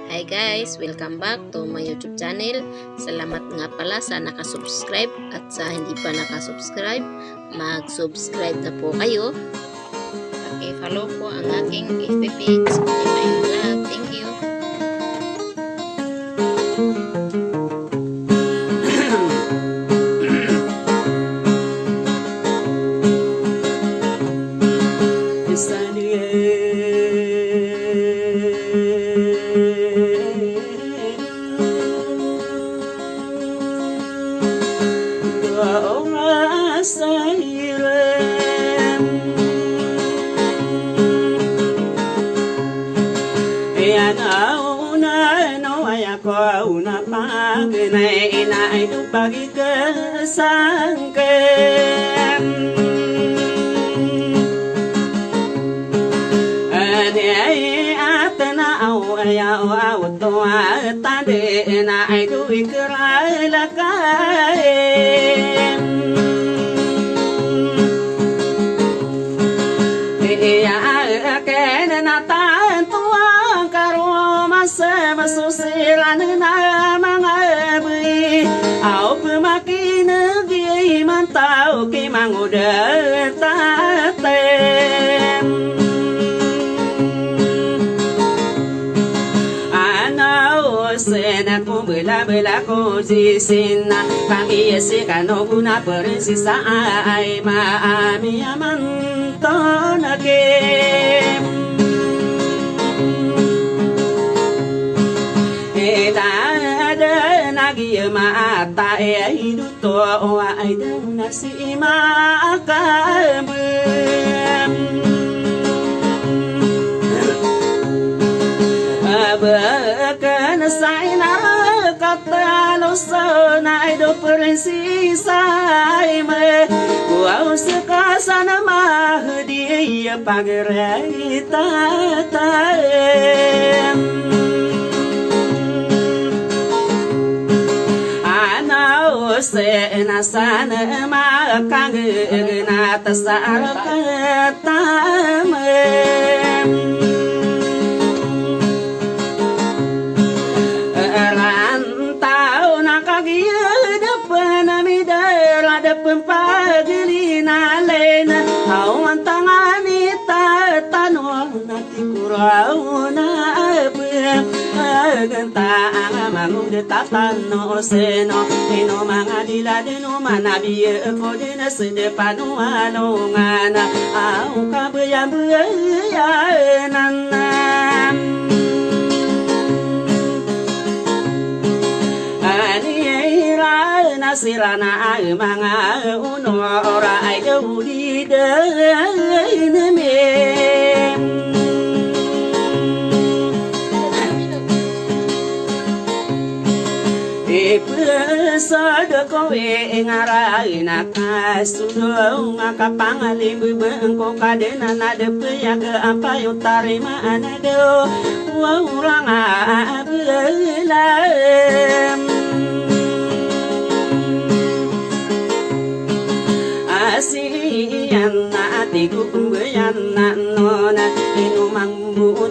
Hi guys! Welcome back to my YouTube channel. Salamat nga pala sa nakasubscribe at sa hindi pa nakasubscribe, mag-subscribe na po kayo. Paki-follow po ang aking FB page, Emay Vlog. Thank you! Una pag na ito pagkasangkem Ane at na ayaw to at tade na ito ikralakaem Iya ken na tanto ang karomas masusiran na mga bui au pemakinagi mantau ki manguda tatem anau sena ko bela ko sisina kami yesikano guna persisa ai maami amantonake mata hidup wa aidu nasi makam abakan saina kata lo sana idu perinsi sai me gua sekasana mah dia pagerai tatam sena sana makang na tasar katam rantau nakagia depan midara depan pagelina lena awan tangani tatanol nanti kurau na ganta mangude tatano seno ino mga dilade no manabi ko din sinde panu alongana au kabaya nanam ani nasirana mga uno ora ay gawide neme sada ko ngarai nakasudo ngakapangalim bengko kadena nade pya ke apa yo tarima anado urang abelam asian atiku kumbayan nona inumang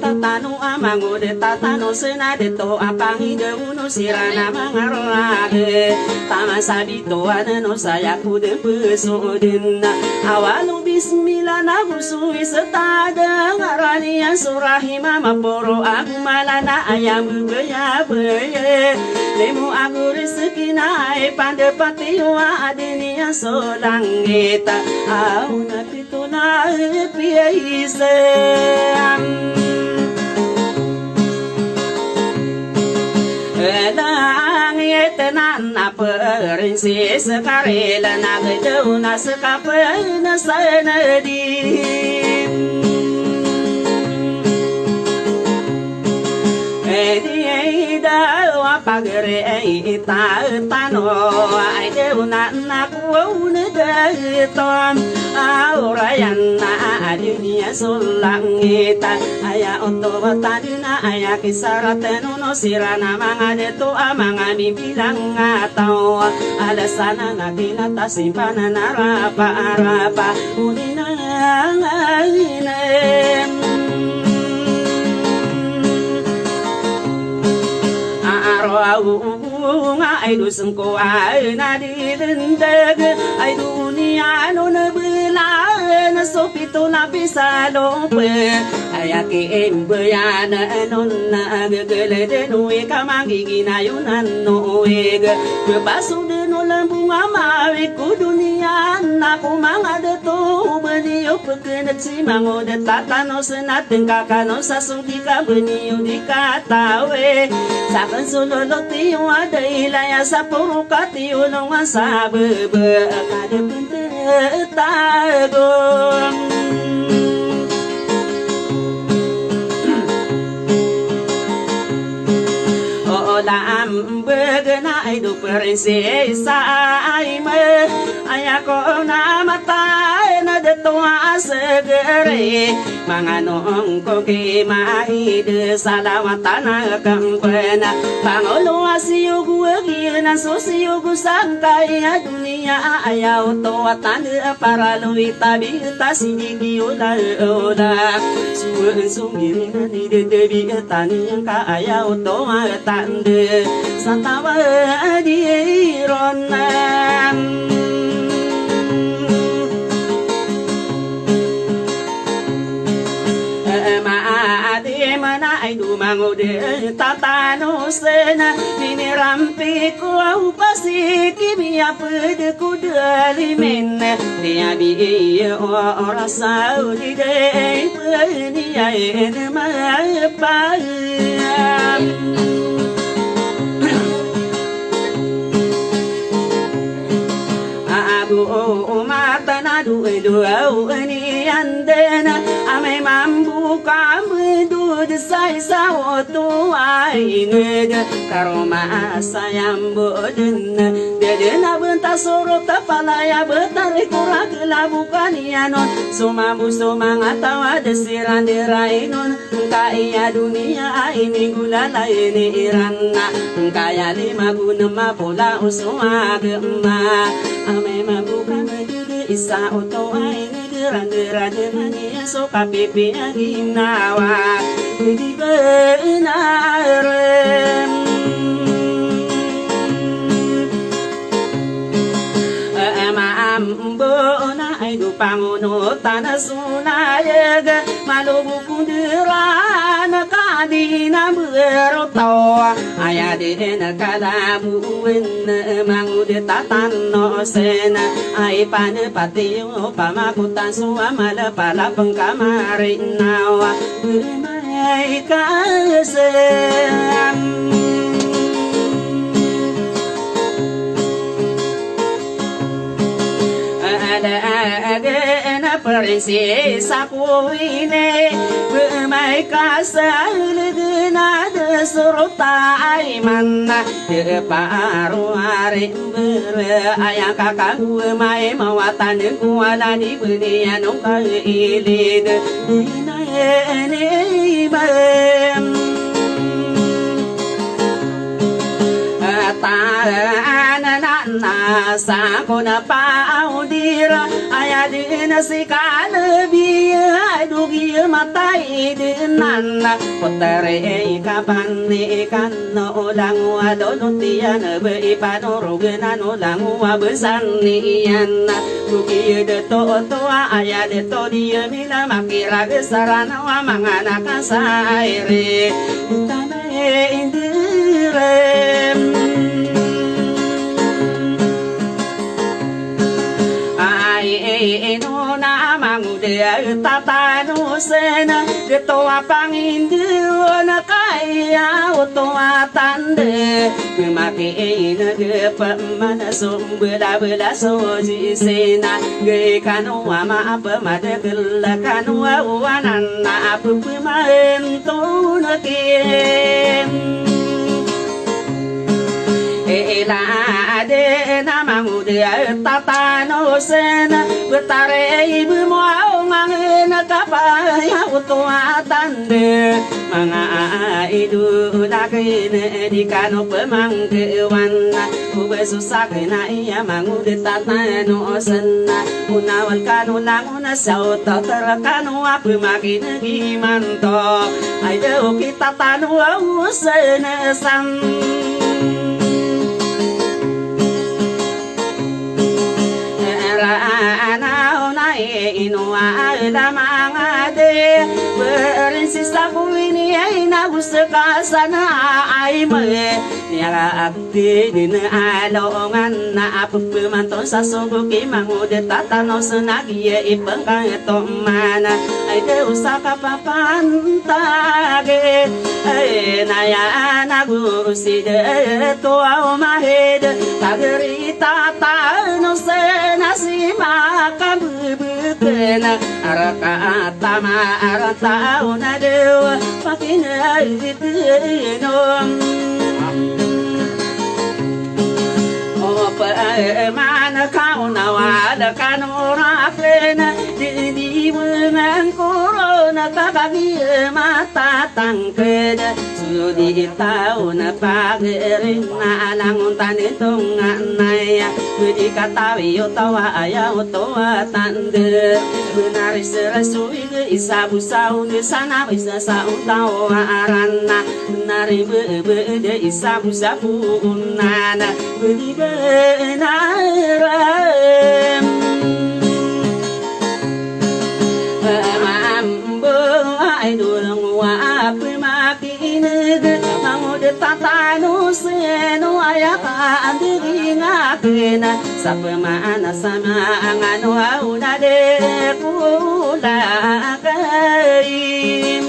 tatano amango de tatano sena de to apangi de uno sirana mangarage tama sabito ano saya kude pesodin awalu bismillah na gusui setada ngarani surahima maporo aku malana ayam beya beye lemu aku rezeki nae pande patiwa adini solangeta au na pitona piaise langit na perinsi sekarela na geduna sekapen sanadi dawa pagere ita tano ai deuna na kuone deton aurayan na adunia sulang ita aya onto batadina aya kisarate no sirana mga deto mga bibilang atau alasana nakina tasimpana narapa unina ngainem ai du sengko ai na di dendeg ai dunia no na bela na sopito na bisa lope ayake embe na non na gele de no e kamangi gina yunan no e ke basu de no lambunga mawe ku dunia na ku manga de to benio pekena cimango de tatano senaten kakano sasudi ka benio di katawe sakan solo loti ada ilaya sapuru kati ulong asabe kade pente tagom lam begena hidup prinsesa aime ayako na mata na detua segere manganong ko ke mai de salawatana kampena pangolo asiyo gugi na sosiyo gusangkai dunia ayau to watan para luita bita sinigi ola ola suwe sungiri ni de debi tani ka ayau to tande satawa di ronam ai du mango de tatano sena ni rampi ko upasi kimia pede ku dali men dia bi ora saudi de ni ai de ma pa mata na du ni andena ame mambu kam du de sai sa otu ai ngede karoma sayam boden de na benta soro tapala ya betari kura kela bukan non sumabu sumanga tawa de sirande rainon kaya dunia ini gulala ini irana kaya lima gunema pola usuma gemma ame mabukan de isa oto ai rande mania so kapipi aginawa di benarem ambona ai du pangono tanasuna malubu kundirana kadina beroto aya de na kalabu en mangu de tatano sena ai pane patio pamakutan suamala pala pengkamarin nawa bermai kasem na prinsesa kuine bermai kasal na de surta aiman de paru are ber ayang kakak mai mawatan ku ala di dunia no kailid na ene bam na sa ko na paudira aya din si kanabi dugi matai din nanna potere kapan ni kan no lang wa do tian be ipanoro gena no lang wa besan ni yan dugi de to aya de to dia mina makira gesarana wa mangana kasaire tane indire no na mangu de tatano sena de to apangindu na kaya to atande maki na de pamana sombela bela soji sena ge kanu ama apa made kala kanu wanana apa pemain to na kiem de na mangu de tatano sena betare ibu mau mangena kapaya uto atande manga idu lakene di kano pemang kewana ube susah kena iya mangu de tatano sena unawal kanu languna sauta terakanu apa makin gimanto ayo kita tanu sena sam Sisaku ini ay nagustuka sana ay may niyaakti din alongan na apupumanto sa suguki mangudet tatanos nagiye ipangkatoman ay deusa kapapantage ay naya nagusid to mahid tagerita tanos nasima kabubukena araka tama arata una dewa pakina itinom mana kau nawala kanora kena di menang corona kakagi mata tangkeda sudi tahu na pagerin na langun tanitung naya budi katawi otawa aya otawa tande benar serasui isabu sau de sana bisa sau tawa arana benar be de isabu sabu unana budi benaram mambo ai durung wa pemakin mangud tatanu seno ayaka andiri ngakena sapemana sama angano auna de kula kaim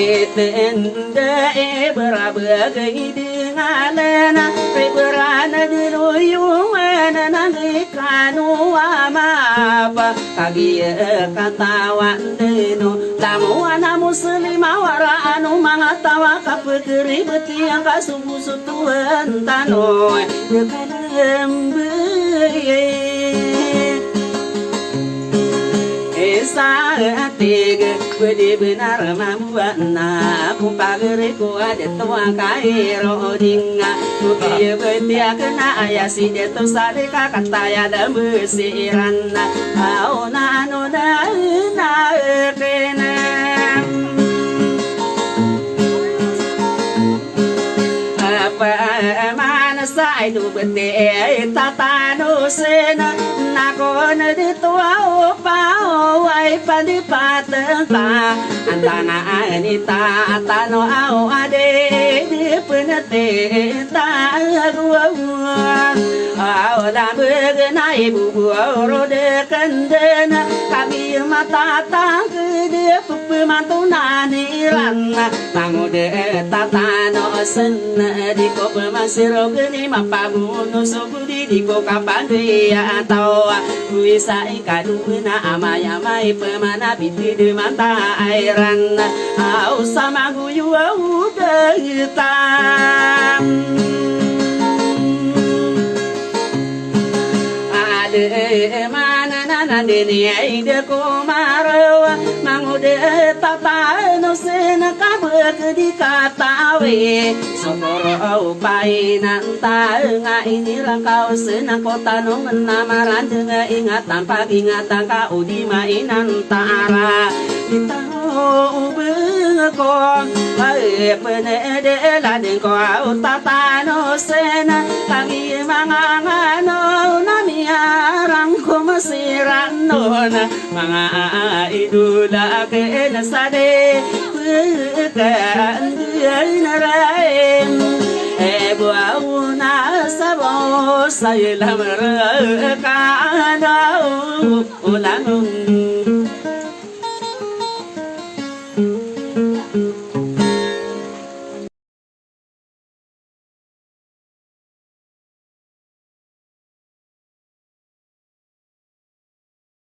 etende berabagai denganana reberana diruyuana nangikanu amapa kagia katawan deno tamuana muslima waranu mangatawa kapekeri betiang kasubusu tuan tano dekalembe saatega bede benar mamuana kupagere ko ade toa kairo dinga kubiye betia kena ayasi de to sade kakataya da besirana aona no da na kena apa mana sai du bete tatano sena nakona de toa opa ai padipatenta antana anita atano au ade penate ta gua au da begnai bubu ro de kandena kami mata tang de pemantuna ni ranna mangude tatano sen di ko masiro geni mapamuno sobudi di ko kapande atau bisa ikadu na amaya mai pemana biti de mata airan au sama guyu udah hitam ade mana nana deni ide kumaro mangude tata no sena kabek di katawe sokoro upai nanta nga ini langkau sena kota no menamaran dengan ingatan pagi ingatan kau di mainan tara kita ubengko ai penede la den ko tata no sena kami mangangano namiarang ko masirano na mga idula ke nasade kan naraim buau na sabo saylam rakana ulanung